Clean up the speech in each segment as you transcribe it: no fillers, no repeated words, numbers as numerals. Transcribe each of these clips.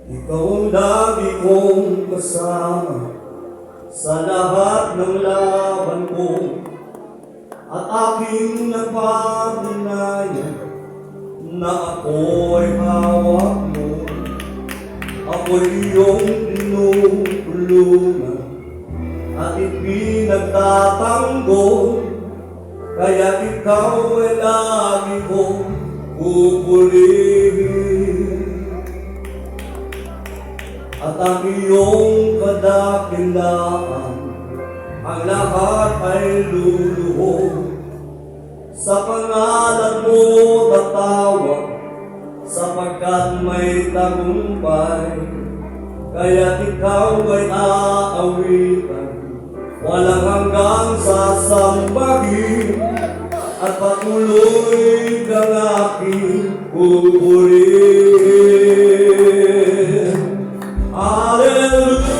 Ikaw ang lagi kong kasama sa lahat ng laban ko, at aking napatunayan na ako'y hawak mo. Ako'y iyong tinutulungan at ipinagtatanggol, kaya ikaw ay lagi kong pupurihin. At ang iyong kadakilaan, ang lahat ay luluhod. Sa pangalan mo tatawag, sapagkat may tagumpay. Kaya't ikaw ay aawitan, walang hanggang sasambahin, at patuloy kang aking pupurihin. Hallelujah!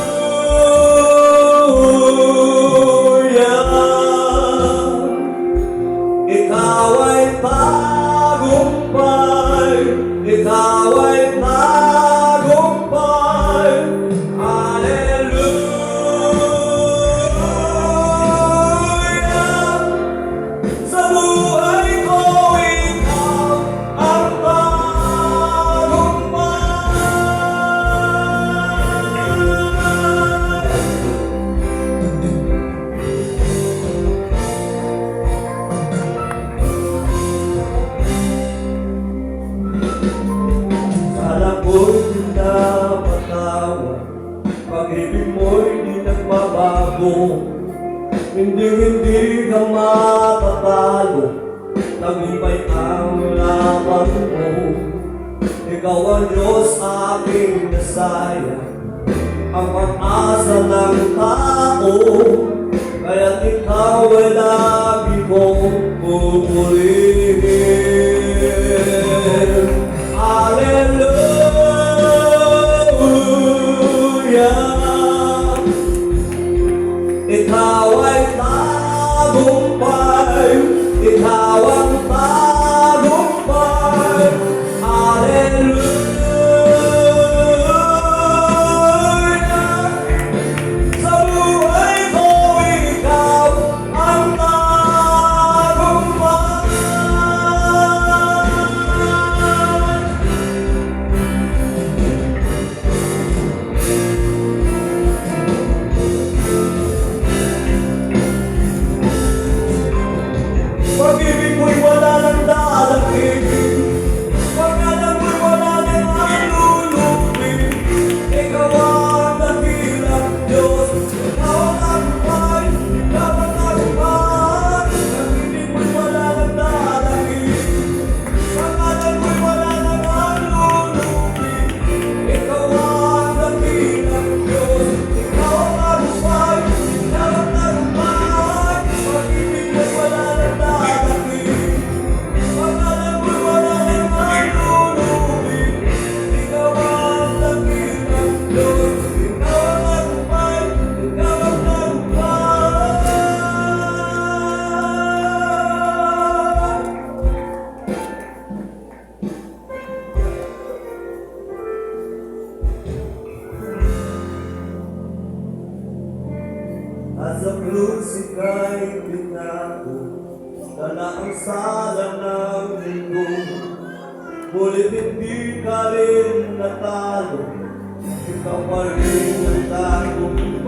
Ikaw ay tagumpay, ikaw ay tagumpay. Hallelujah! Sa buhay ko, ikaw ang ako'y di napatawad, pag-ibig mo'y di nagbabago. Hindi ka matatalo, tagumpay ang laban mo. Ikaw ang Diyos aking nasaya, ang pag-asa ng tao, kaya't ikaw ay lagi kong pupurihin. Hallelujah! Ikaw ay tagumpay, ikaw ang tagumpay. Hallelujah! Sa buhay ko, ikaw ang tagumpay. Pag-ibig mo'y wala ng dadagin, pag-alam mo'y wala ng alulupin. Ikaw ang dakilang Diyos, ikaw ang tagumpay, ikaw ang tagumpay. Pag-ibig mo'y wala ng dadagin, pag-alam mo'y wala ng alulupin. Ikaw ang dakilang Diyos, ikaw ang tagumpay, ikaw ang tagumpay. Pag-ibig mo'y wala ng dadagin, pag-alam mo'y wala ng alulupin. Ikaw ang dakilang Diyos, ikaw ang tagumpay, ikaw ang tagumpay. At sa krus ika'y pinako, dala ang sala ng mundo. Ngunit hindi ka rin natalo, ikaw pa rin ang tagumpay.